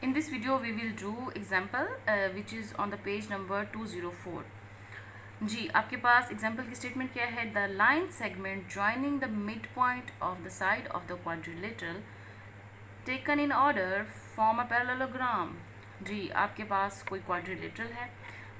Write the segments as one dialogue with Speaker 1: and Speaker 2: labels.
Speaker 1: In this video we will do example which is on the page number 204. जी आपके पास example की statement क्या है? The line segment joining the mid point of the side of the quadrilateral taken in order form a parallelogram. जी आपके पास कोई quadrilateral है,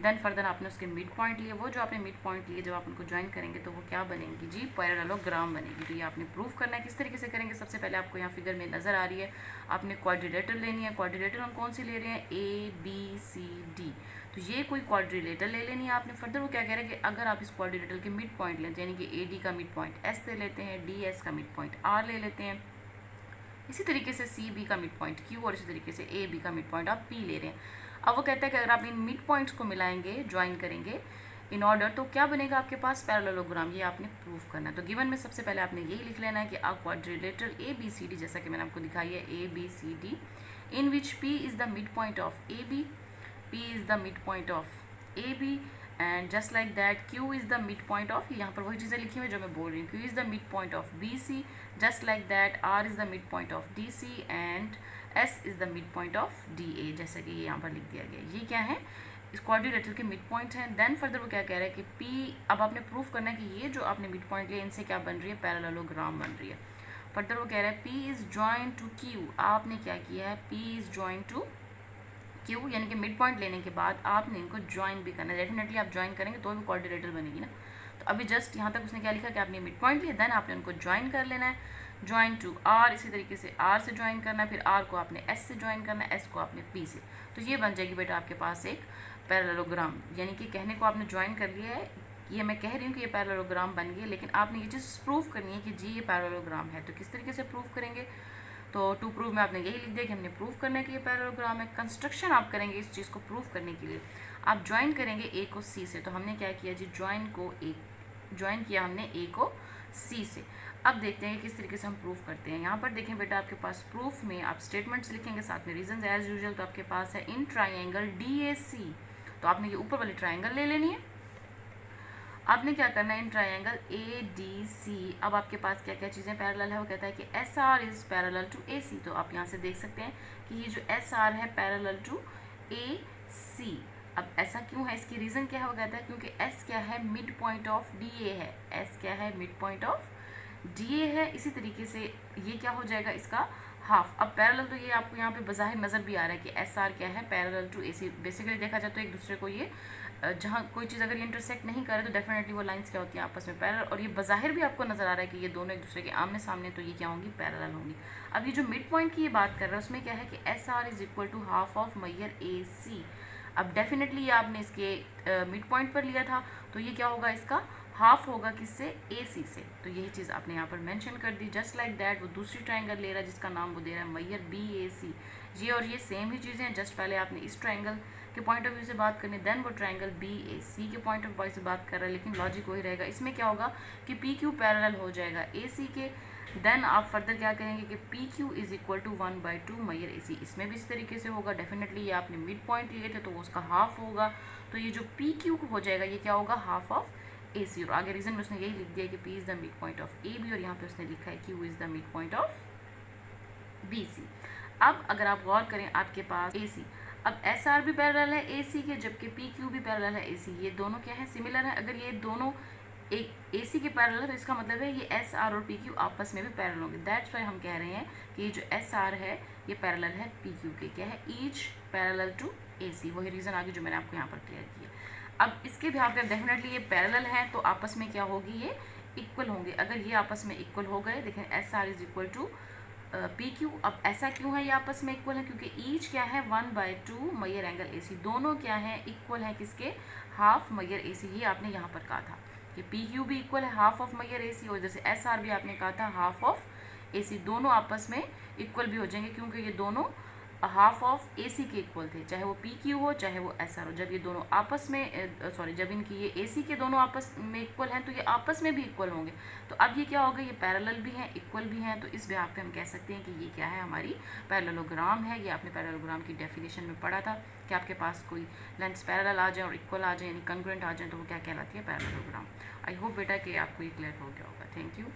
Speaker 1: then further आपने उसके मिड पॉइंट लिए, वो जो आपने मिड पॉइंट लिए जब आप उनको ज्वाइन करेंगे तो वो क्या बनेंगी? जी पैरेललोग्राम बनेगी। तो ये आपने प्रूफ करना है। किस तरीके से करेंगे? सबसे पहले आपको यहाँ फिगर में नज़र आ रही है, आपने क्वाड्रिलेटरल लेनी है। क्वाड्रिलेटरल हम कौन सी ले रहे हैं? A B C D. तो ये कोई क्वाड्रिलेटरल ले लेनी है आपने। फर्दर वो क्या कह रहा है कि अगर आप इस क्वाड्रिलेटरल के मिड पॉइंट लेते हैं, यानी कि ए डी का मिड पॉइंट एस ले लेते हैं, डी एस का मिड पॉइंट आर ले लेते हैं, इसी तरीके से सी बी का मिड पॉइंट क्यू, और इसी तरीके से ए बी का मिड पॉइंट आप पी ले रहे हैं। अब वो कहता है कि अगर आप इन मिड पॉइंट्स को मिलाएंगे, ज्वाइन करेंगे इन ऑर्डर, तो क्या बनेगा आपके पास? पैरेललोग्राम। ये आपने प्रूफ करना है। तो गिवन में सबसे पहले आपने यही लिख लेना है कि आप quadrilateral A B C D, जैसा कि मैंने आपको दिखाई है A B C D, in which P is the mid point of A B, P is the mid point of A B, and just like that Q is the mid point of, यहाँ पर वही चीज़ें लिखी हुई जो मैं बोल रही हूँ, Q is the mid point of B C, just like that R is the mid point of D C, and S is the mid point of D A, जैसा कि ये यहाँ पर लिख दिया गया। ये क्या है? इस क्वाड्रिलेटरल के मिड पॉइंट हैं। देन फर्दर वो क्या कह रहा है कि पी, अब आपने प्रूफ करना है कि ये जो आपने मिड पॉइंट लिया इनसे क्या बन रही है? पैरेललोग्राम बन रही है। फर्दर वो कह रहा है P is join to Q. आपने क्या किया है? P is join to Q, यानी कि मिड पॉइंट लेने के बाद आपने इनको ज्वाइन भी करना है। डेफिनेटली आप ज्वाइन करेंगे तो भी क्वाड्रिलेटरल बनेगी ना। तो अभी जस्ट यहाँ तक उसने क्या लिखा कि आपने मिड पॉइंट लिया, देन आपने उनको ज्वाइन कर लेना है। ज्वाइन टू आर, इसी तरीके से आर से ज्वाइन करना है, फिर आर को आपने एस से ज्वाइन करना है, एस को आपने पी से। तो ये बन जाएगी बेटा आपके पास एक पैरेललोग्राम। यानी कि कहने को आपने ज्वाइन कर लिया है, ये मैं कह रही हूँ कि ये पैरेललोग्राम बन गई है, लेकिन आपने ये चीज़ प्रूफ करनी है कि जी ये पैरेललोग्राम है। तो किस तरीके से प्रूफ करेंगे? तो टू प्रूव में आपने यही लिख दिया कि हमने प्रूफ करना है कि ये पैरेललोग्राम है। कंस्ट्रक्शन आप करेंगे इस चीज़ को प्रूफ करने के लिए, आप ज्वाइन करेंगे ए को सी से। तो हमने क्या किया जी? ज्वाइन किया हमने ए को सी से। अब देखते हैं कि किस तरीके से हम प्रूफ करते हैं। यहाँ पर देखें बेटा, आपके पास प्रूफ में आप स्टेटमेंट्स लिखेंगे, साथ में रीजंस एज यूजुअल। तो आपके पास है in triangle D A C, तो आपने ये ऊपर वाली ट्राइंगल ले लेनी है। आपने क्या करना है? In triangle A D C, अब आपके पास क्या क्या चीज़ें पैरेलल है? वो कहता है कि S R is parallel to A C. तो आप यहाँ से देख सकते हैं कि ये जो एस आर है पैरेलल टू ए सी। अब ऐसा क्यों है? इसकी रीज़न क्या है? वो कहता है क्योंकि एस क्या है? मिड पॉइंट ऑफ डी ए है। एस क्या है? मिड पॉइंट ऑफ डी ए है। इसी तरीके से ये क्या हो जाएगा? इसका हाफ। अब पैरेलल तो ये आपको यहाँ पे बज़ाहिर नज़र भी आ रहा है कि एस आर क्या है? Parallel to A C. Basically देखा जाए तो एक दूसरे को ये जहाँ कोई चीज़ अगर ये इंटरसेक्ट नहीं करे तो डेफिनेटली वो लाइंस क्या होती हैं? आपस में पैरेलल। और ये बज़ाहिर भी आपको नज़र आ रहा है कि ये दोनों एक दूसरे के आमने सामने, तो ये क्या होंगी? पैरेलल होंगी। अब ये जो मिड पॉइंट की ये बात कर रहा है उसमें क्या है कि S R is equal to half of mayor A C. अब डेफिनेटली ये आपने इसके मिड पॉइंट पर लिया था, तो ये क्या होगा? इसका हाफ होगा किससे? ए सी से। तो यही चीज़ आपने यहाँ पर मेंशन कर दी। जस्ट लाइक दैट वो दूसरी ट्राइंगल ले रहा है जिसका नाम वो दे रहा है मैयर बी ए सी। ये और ये सेम ही चीज़ें हैं, जस्ट पहले आपने इस ट्राइंगल के पॉइंट ऑफ व्यू से बात करनी, देन वो ट्राइंगल बी ए सी के पॉइंट ऑफ व्यू से बात कर रहा है, लेकिन लॉजिक वही रहेगा। इसमें क्या होगा कि पी क्यू पैरेलल हो जाएगा ए सी के। देन आप फर्दर क्या करेंगे कि P Q is equal to 1/2 मैयर ए सी। इसमें भी इस तरीके से होगा। डेफिनेटली ये आपने मिड पॉइंट लिए थे तो वो उसका हाफ होगा। तो ये जो पी क्यू हो जाएगा ये क्या होगा? Half of A C. और आगे रीजन में उसने यही लिख दिया कि P is the mid point of A B, और यहाँ पे उसने लिखा है Q is the mid point of B C. अब अगर आप गौर करें आपके पास ए सी, अब एस आर भी पैरेलल है ए सी के, जबकि पी क्यू भी पैरेलल है ए सी। ये दोनों क्या है? सिमिलर है। अगर ये दोनों एक ए सी के पैरेलल है तो इसका मतलब है ये एस आर और पी क्यू आपस में भी पैरेलल होंगे। दैट्स वाई हम कह रहे हैं कि ये जो एस आर है ये पैरेलल है पी क्यू के। क्या है? ईच पैरेलल टू ए सी। वही रीज़न आगे जो मैंने आपको यहाँ पर क्लियर किया। अब इसके बिहाफ पे डेफिनेटली ये पैरेलल हैं तो आपस में क्या होगी? ये इक्वल होंगे। अगर ये आपस में इक्वल हो गए, देखें S R is equal to P Q. अब ऐसा क्यों है ये आपस में इक्वल है? क्योंकि ईच क्या है? 1/2 मैयर एंगल ए सी। दोनों क्या है? इक्वल है किसके? हाफ मैयर ए सी। ये आपने यहाँ पर कहा था कि पी क्यू भी इक्वल है half of mayor A C, और जैसे एस आर भी आपने कहा था हाफ ऑफ ए सी। दोनों आपस में इक्वल भी हो जाएंगे क्योंकि ये दोनों हाफ ऑफ ए सी के इक्वल थे, चाहे वो पी क्यू हो चाहे वो एस आर हो। जब ये दोनों आपस में जब इनकी ये ए सी के दोनों आपस में इक्वल हैं तो ये आपस में भी इक्वल होंगे। तो अब ये क्या होगा? ये पैरेलल भी हैं, इक्वल भी हैं। तो इस बिहाफ पे हम कह सकते हैं कि ये क्या है? हमारी पैरेललोग्राम है। ये आपने पैरेललोग्राम की डेफिनेशन में पढ़ा था कि आपके पास कोई लेंथ्स पैरेलल आ जाए और इक्वल आ जाए, यानी कंग्रुएंट आ जाए, तो वो क्या कहलाती है? पैरेललोग्राम। आई होप बेटा कि आपको ये क्लियर हो गया होगा। Thank you.